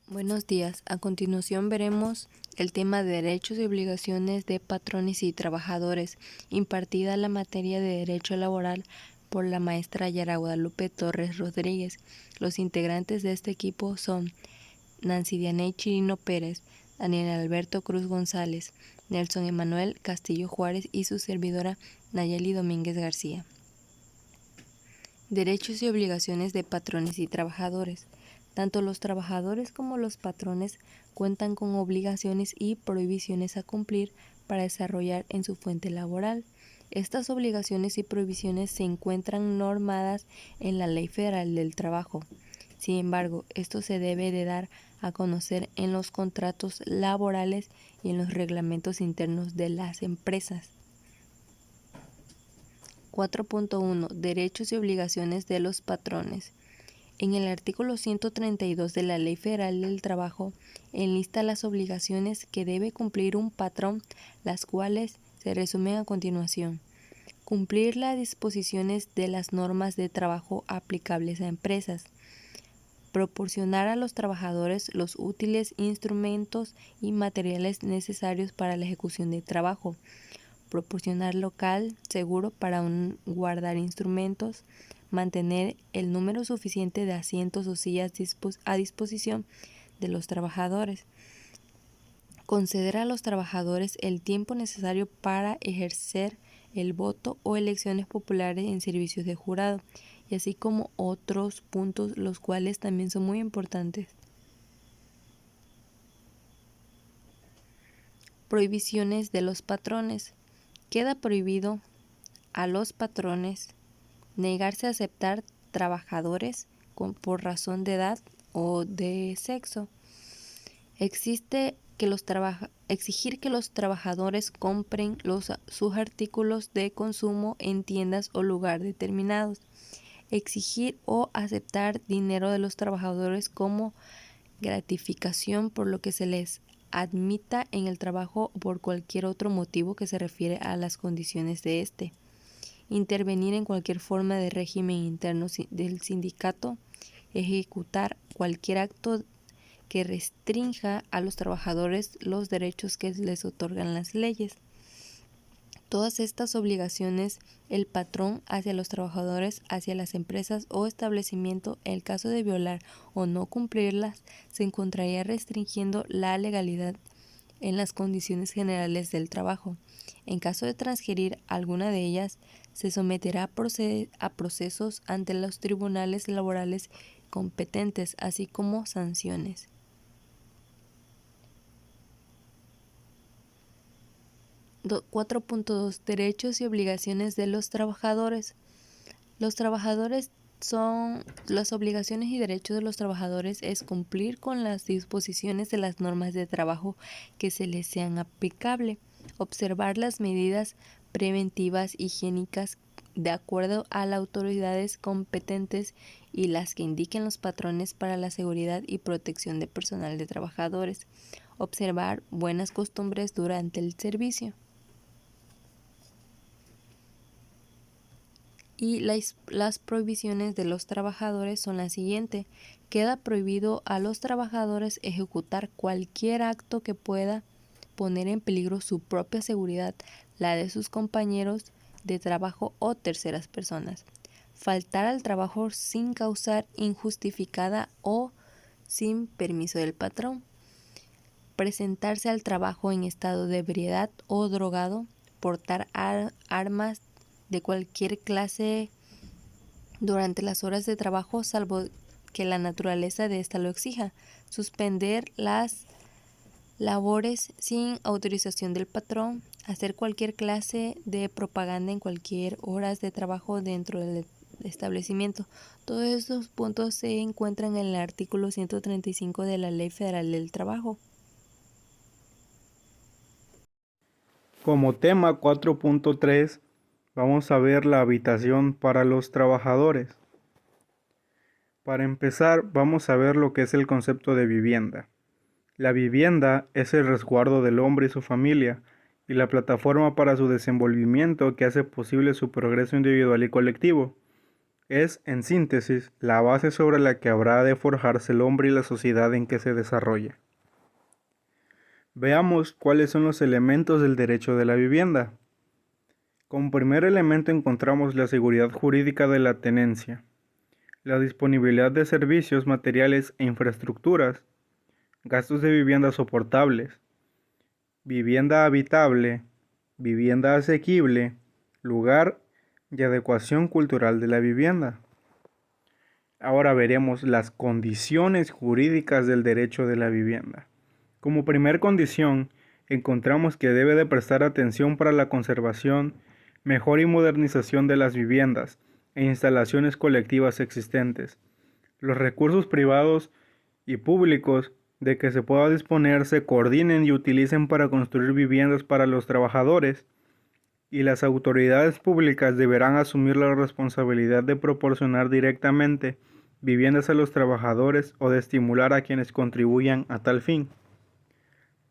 Buenos días. A continuación veremos el tema de derechos y obligaciones de patrones y trabajadores, impartida la materia de Derecho Laboral por la maestra Yara Guadalupe Torres Rodríguez. Los integrantes de este equipo son Nancy Dianey Chirino Pérez, Daniel Alberto Cruz González, Nelson Emanuel Castillo Juárez y su servidora Nayeli Domínguez García. Derechos y obligaciones de patrones y trabajadores. Tanto los trabajadores como los patrones cuentan con obligaciones y prohibiciones a cumplir para desarrollar en su fuente laboral. Estas obligaciones y prohibiciones se encuentran normadas en la Ley Federal del Trabajo. Sin embargo, esto se debe de dar a conocer en los contratos laborales y en los reglamentos internos de las empresas. 4.1. Derechos y obligaciones de los patrones. En el artículo 132 de la Ley Federal del Trabajo enlista las obligaciones que debe cumplir un patrón, las cuales se resumen a continuación. Cumplir las disposiciones de las normas de trabajo aplicables a empresas. Proporcionar a los trabajadores los útiles instrumentos y materiales necesarios para la ejecución del trabajo. Proporcionar local seguro para guardar instrumentos, mantener el número suficiente de asientos o sillas a disposición de los trabajadores, conceder a los trabajadores el tiempo necesario para ejercer el voto o elecciones populares en servicios de jurado, y así como otros puntos los cuales también son muy importantes. Prohibiciones de los patrones. Queda prohibido a los patrones negarse a aceptar trabajadores por razón de edad o de sexo. Exigir que los trabajadores compren sus artículos de consumo en tiendas o lugares determinados. Exigir o aceptar dinero de los trabajadores como gratificación por lo que se les admita en el trabajo o por cualquier otro motivo que se refiere a las condiciones de este. Intervenir en cualquier forma de régimen interno del sindicato, ejecutar cualquier acto que restrinja a los trabajadores los derechos que les otorgan las leyes. Todas estas obligaciones, el patrón hacia los trabajadores, hacia las empresas o establecimiento, en el caso de violar o no cumplirlas, se encontraría restringiendo la legalidad en las condiciones generales del trabajo. En caso de transgredir alguna de ellas, se someterá a procesos ante los tribunales laborales competentes, así como sanciones. 4.2. Derechos y obligaciones de los trabajadores. Las obligaciones y derechos de los trabajadores es cumplir con las disposiciones de las normas de trabajo que se les sean aplicables, observar las medidas preventivas higiénicas de acuerdo a las autoridades competentes y las que indiquen los patrones para la seguridad y protección de personal de trabajadores, observar buenas costumbres durante el servicio. Y las prohibiciones de los trabajadores son las siguientes. Queda prohibido a los trabajadores ejecutar cualquier acto que pueda poner en peligro su propia seguridad, la de sus compañeros de trabajo o terceras personas. Faltar al trabajo sin causar injustificada o sin permiso del patrón. Presentarse al trabajo en estado de ebriedad o drogado. Portar armas de cualquier clase durante las horas de trabajo, salvo que la naturaleza de ésta lo exija. Suspender las labores sin autorización del patrón. Hacer cualquier clase de propaganda en cualquier horas de trabajo dentro del establecimiento. Todos estos puntos se encuentran en el artículo 135 de la Ley Federal del Trabajo. Como tema 4.3 vamos a ver la habitación para los trabajadores. Para empezar, vamos a ver lo que es el concepto de vivienda. La vivienda es el resguardo del hombre y su familia y la plataforma para su desenvolvimiento que hace posible su progreso individual y colectivo. Es, en síntesis, la base sobre la que habrá de forjarse el hombre y la sociedad en que se desarrolla. Veamos cuáles son los elementos del derecho de la vivienda. Como primer elemento encontramos la seguridad jurídica de la tenencia, la disponibilidad de servicios, materiales e infraestructuras, gastos de vivienda soportables, vivienda habitable, vivienda asequible, lugar y adecuación cultural de la vivienda. Ahora veremos las condiciones jurídicas del derecho de la vivienda. Como primer condición, encontramos que debe de prestar atención para la conservación, mejora y modernización de las viviendas e instalaciones colectivas existentes. Los recursos privados y públicos de que se pueda disponer se coordinen y utilicen para construir viviendas para los trabajadores, y las autoridades públicas deberán asumir la responsabilidad de proporcionar directamente viviendas a los trabajadores o de estimular a quienes contribuyan a tal fin.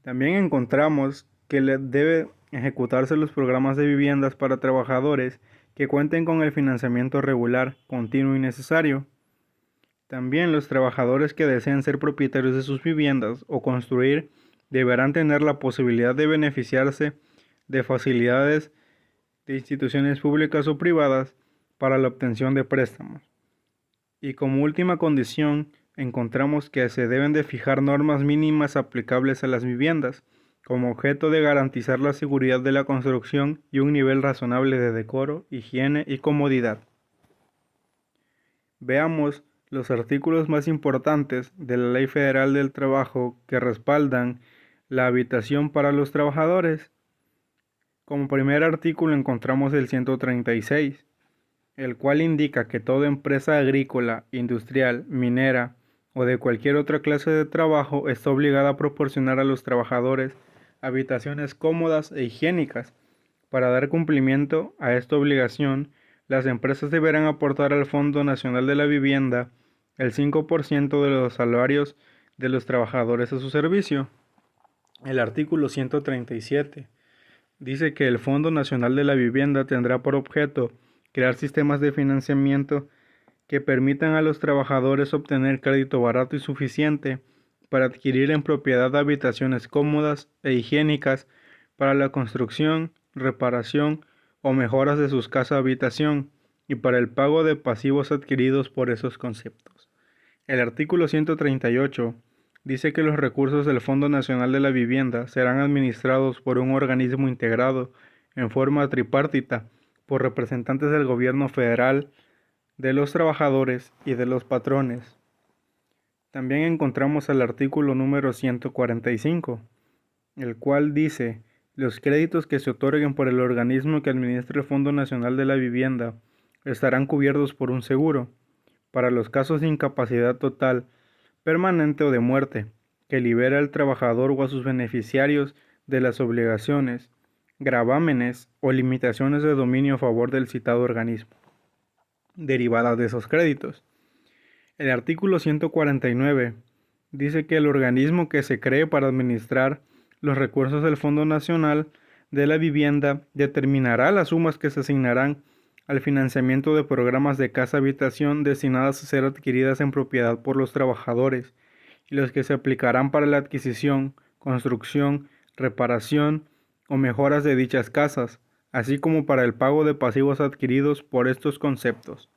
También encontramos que debe ejecutarse los programas de viviendas para trabajadores que cuenten con el financiamiento regular, continuo y necesario. También los trabajadores que deseen ser propietarios de sus viviendas o construir deberán tener la posibilidad de beneficiarse de facilidades de instituciones públicas o privadas para la obtención de préstamos. Y como última condición, encontramos que se deben de fijar normas mínimas aplicables a las viviendas, como objeto de garantizar la seguridad de la construcción y un nivel razonable de decoro, higiene y comodidad. Veamos los artículos más importantes de la Ley Federal del Trabajo que respaldan la habitación para los trabajadores. Como primer artículo encontramos el 136, el cual indica que toda empresa agrícola, industrial, minera o de cualquier otra clase de trabajo está obligada a proporcionar a los trabajadores habitaciones cómodas e higiénicas. Para dar cumplimiento a esta obligación, las empresas deberán aportar al Fondo Nacional de la Vivienda el 5% de los salarios de los trabajadores a su servicio. El artículo 137 dice que el Fondo Nacional de la Vivienda tendrá por objeto crear sistemas de financiamiento que permitan a los trabajadores obtener crédito barato y suficiente para adquirir en propiedad habitaciones cómodas e higiénicas para la construcción, reparación o mejoras de sus casas habitación y para el pago de pasivos adquiridos por esos conceptos. El artículo 138 dice que los recursos del Fondo Nacional de la Vivienda serán administrados por un organismo integrado en forma tripartita por representantes del gobierno federal, de los trabajadores y de los patrones. También encontramos el artículo número 145, el cual dice: los créditos que se otorguen por el organismo que administra el Fondo Nacional de la Vivienda estarán cubiertos por un seguro para los casos de incapacidad total, permanente o de muerte, que libera al trabajador o a sus beneficiarios de las obligaciones, gravámenes o limitaciones de dominio a favor del citado organismo, derivadas de esos créditos. El artículo 149 dice que el organismo que se cree para administrar los recursos del Fondo Nacional de la Vivienda determinará las sumas que se asignarán al financiamiento de programas de casa-habitación destinadas a ser adquiridas en propiedad por los trabajadores y los que se aplicarán para la adquisición, construcción, reparación o mejoras de dichas casas, así como para el pago de pasivos adquiridos por estos conceptos.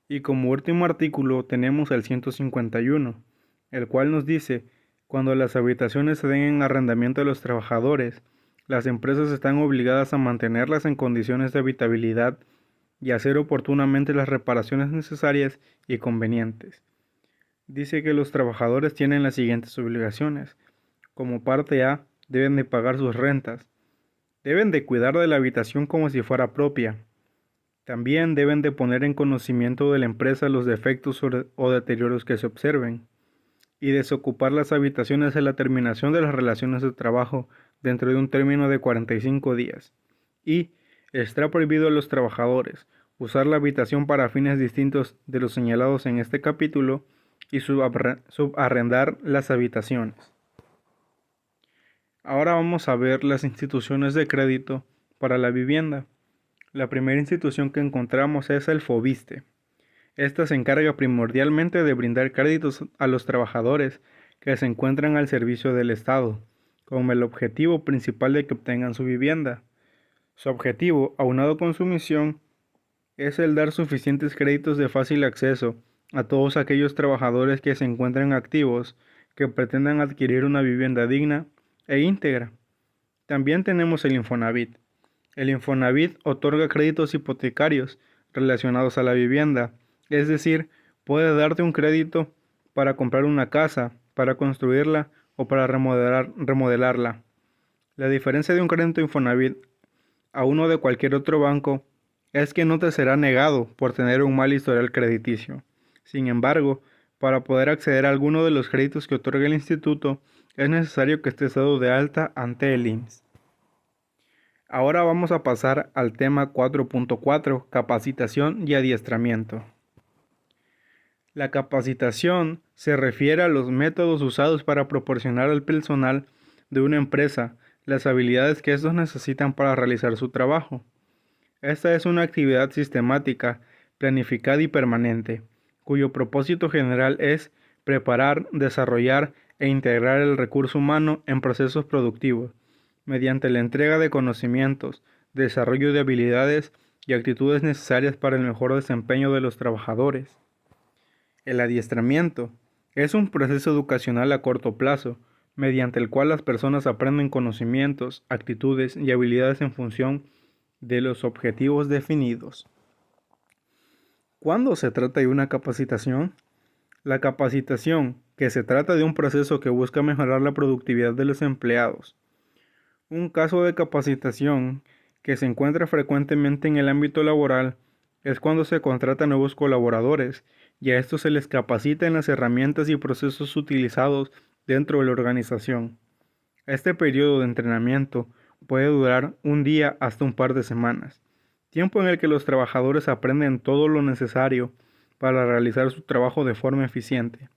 Y como último artículo tenemos el 151, el cual nos dice: cuando las habitaciones se den en arrendamiento a los trabajadores, las empresas están obligadas a mantenerlas en condiciones de habitabilidad y hacer oportunamente las reparaciones necesarias y convenientes. Dice que los trabajadores tienen las siguientes obligaciones. Como parte A, deben de pagar sus rentas. Deben de cuidar de la habitación como si fuera propia. También deben de poner en conocimiento de la empresa los defectos o deterioros que se observen, y desocupar las habitaciones a la terminación de las relaciones de trabajo dentro de un término de 45 días. Y está prohibido a los trabajadores usar la habitación para fines distintos de los señalados en este capítulo y subarrendar las habitaciones. Ahora vamos a ver las instituciones de crédito para la vivienda. La primera institución que encontramos es el FOBISTE. Esta se encarga primordialmente de brindar créditos a los trabajadores que se encuentran al servicio del Estado, con el objetivo principal de que obtengan su vivienda. Su objetivo, aunado con su misión, es el dar suficientes créditos de fácil acceso a todos aquellos trabajadores que se encuentren activos que pretendan adquirir una vivienda digna e íntegra. También tenemos el Infonavit. El Infonavit otorga créditos hipotecarios relacionados a la vivienda, es decir, puede darte un crédito para comprar una casa, para construirla o para remodelarla. La diferencia de un crédito Infonavit a uno de cualquier otro banco es que no te será negado por tener un mal historial crediticio. Sin embargo, para poder acceder a alguno de los créditos que otorga el instituto, es necesario que estés dado de alta ante el IMSS. Ahora vamos a pasar al tema 4.4, capacitación y adiestramiento. La capacitación se refiere a los métodos usados para proporcionar al personal de una empresa las habilidades que estos necesitan para realizar su trabajo. Esta es una actividad sistemática, planificada y permanente, cuyo propósito general es preparar, desarrollar e integrar el recurso humano en procesos productivos, mediante la entrega de conocimientos, desarrollo de habilidades y actitudes necesarias para el mejor desempeño de los trabajadores. El adiestramiento es un proceso educacional a corto plazo, mediante el cual las personas aprenden conocimientos, actitudes y habilidades en función de los objetivos definidos. ¿Cuándo se trata de una capacitación? La capacitación, que se trata de un proceso que busca mejorar la productividad de los empleados. Un caso de capacitación que se encuentra frecuentemente en el ámbito laboral es cuando se contrata nuevos colaboradores y a estos se les capacita en las herramientas y procesos utilizados dentro de la organización. Este periodo de entrenamiento puede durar un día hasta un par de semanas, tiempo en el que los trabajadores aprenden todo lo necesario para realizar su trabajo de forma eficiente.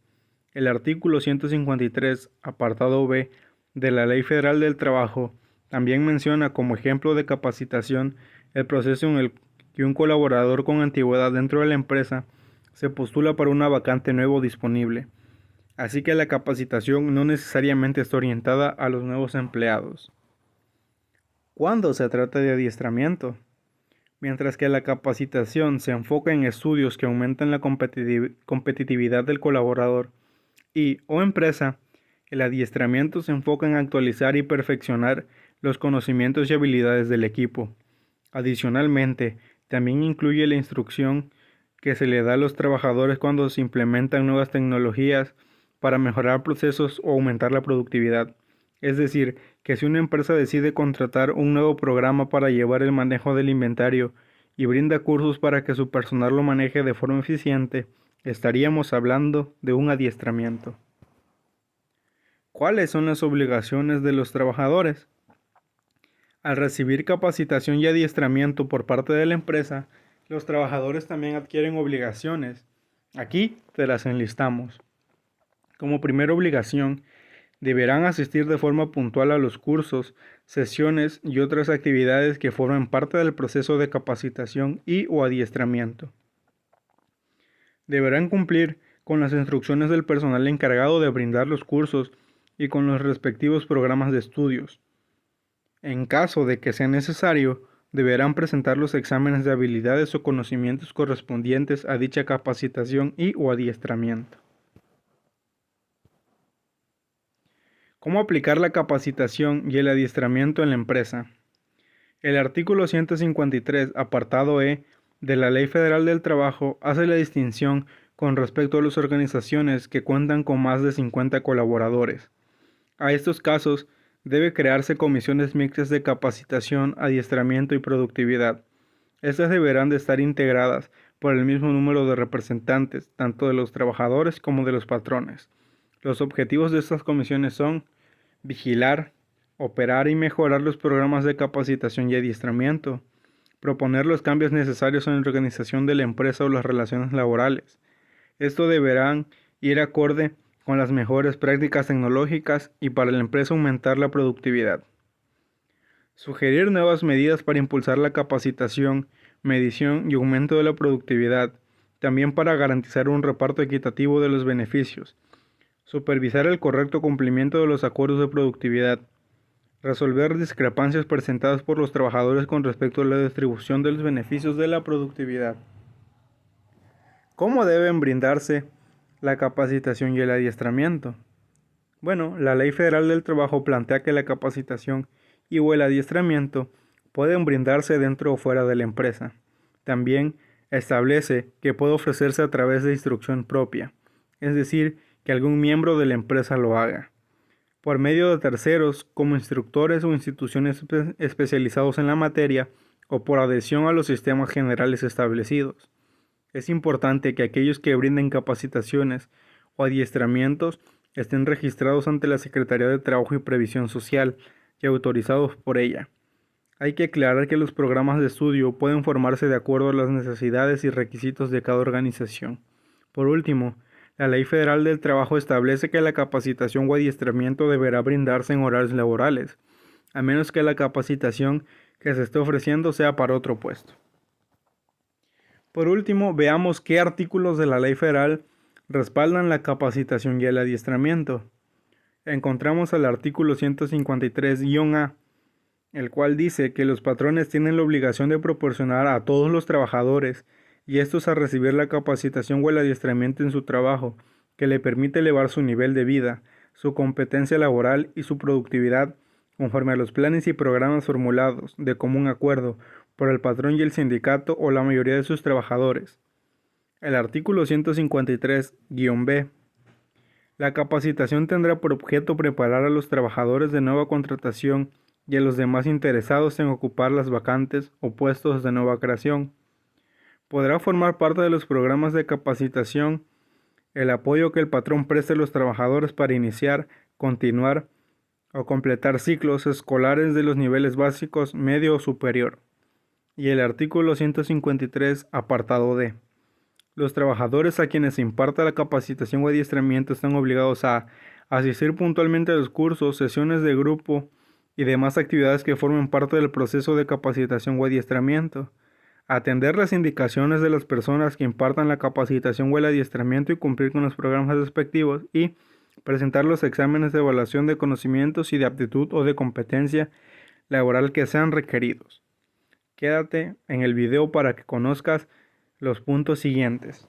El artículo 153, apartado B de la Ley Federal del Trabajo también menciona como ejemplo de capacitación el proceso en el que un colaborador con antigüedad dentro de la empresa se postula para una vacante nuevo disponible. Así que la capacitación no necesariamente está orientada a los nuevos empleados. ¿Cuándo se trata de adiestramiento? Mientras que la capacitación se enfoca en estudios que aumentan la competitividad del colaborador o empresa, el adiestramiento se enfoca en actualizar y perfeccionar los conocimientos y habilidades del equipo. Adicionalmente, también incluye la instrucción que se le da a los trabajadores cuando se implementan nuevas tecnologías para mejorar procesos o aumentar la productividad. Es decir, que si una empresa decide contratar un nuevo programa para llevar el manejo del inventario y brinda cursos para que su personal lo maneje de forma eficiente, estaríamos hablando de un adiestramiento. ¿Cuáles son las obligaciones de los trabajadores? Al recibir capacitación y adiestramiento por parte de la empresa, los trabajadores también adquieren obligaciones. Aquí te las enlistamos. Como primera obligación, deberán asistir de forma puntual a los cursos, sesiones y otras actividades que formen parte del proceso de capacitación o adiestramiento. Deberán cumplir con las instrucciones del personal encargado de brindar los cursos y con los respectivos programas de estudios. En caso de que sea necesario, deberán presentar los exámenes de habilidades o conocimientos correspondientes a dicha capacitación o adiestramiento. ¿Cómo aplicar la capacitación y el adiestramiento en la empresa? El artículo 153, apartado E, de la Ley Federal del Trabajo hace la distinción con respecto a las organizaciones que cuentan con más de 50 colaboradores. A estos casos, debe crearse comisiones mixtas de capacitación, adiestramiento y productividad. Estas deberán de estar integradas por el mismo número de representantes, tanto de los trabajadores como de los patrones. Los objetivos de estas comisiones son vigilar, operar y mejorar los programas de capacitación y adiestramiento, proponer los cambios necesarios en la organización de la empresa o las relaciones laborales. Esto deberán ir acorde con las mejores prácticas tecnológicas y para la empresa aumentar la productividad. Sugerir nuevas medidas para impulsar la capacitación, medición y aumento de la productividad, también para garantizar un reparto equitativo de los beneficios. Supervisar el correcto cumplimiento de los acuerdos de productividad. Resolver discrepancias presentadas por los trabajadores con respecto a la distribución de los beneficios de la productividad. ¿Cómo deben brindarse la capacitación y el adiestramiento? Bueno, la Ley Federal del Trabajo plantea que la capacitación y o el adiestramiento pueden brindarse dentro o fuera de la empresa. También establece que puede ofrecerse a través de instrucción propia, es decir, que algún miembro de la empresa lo haga, por medio de terceros como instructores o instituciones especializados en la materia o por adhesión a los sistemas generales establecidos. Es importante que aquellos que brinden capacitaciones o adiestramientos estén registrados ante la Secretaría de Trabajo y Previsión Social y autorizados por ella. Hay que aclarar que los programas de estudio pueden formarse de acuerdo a las necesidades y requisitos de cada organización. Por último, la Ley Federal del Trabajo establece que la capacitación o adiestramiento deberá brindarse en horarios laborales, a menos que la capacitación que se esté ofreciendo sea para otro puesto. Por último, veamos qué artículos de la Ley Federal respaldan la capacitación y el adiestramiento. Encontramos el artículo 153-A, el cual dice que los patrones tienen la obligación de proporcionar a todos los trabajadores y estos a recibir la capacitación o el adiestramiento en su trabajo, que le permite elevar su nivel de vida, su competencia laboral y su productividad, conforme a los planes y programas formulados, de común acuerdo, por el patrón y el sindicato o la mayoría de sus trabajadores. El artículo 153-B. La capacitación tendrá por objeto preparar a los trabajadores de nueva contratación y a los demás interesados en ocupar las vacantes o puestos de nueva creación. Podrá formar parte de los programas de capacitación el apoyo que el patrón preste a los trabajadores para iniciar, continuar o completar ciclos escolares de los niveles básicos, medio o superior. Y el artículo 153, apartado D. Los trabajadores a quienes se imparta la capacitación o adiestramiento están obligados a asistir puntualmente a los cursos, sesiones de grupo y demás actividades que formen parte del proceso de capacitación o adiestramiento, atender las indicaciones de las personas que impartan la capacitación o el adiestramiento y cumplir con los programas respectivos y presentar los exámenes de evaluación de conocimientos y de aptitud o de competencia laboral que sean requeridos. Quédate en el video para que conozcas los puntos siguientes.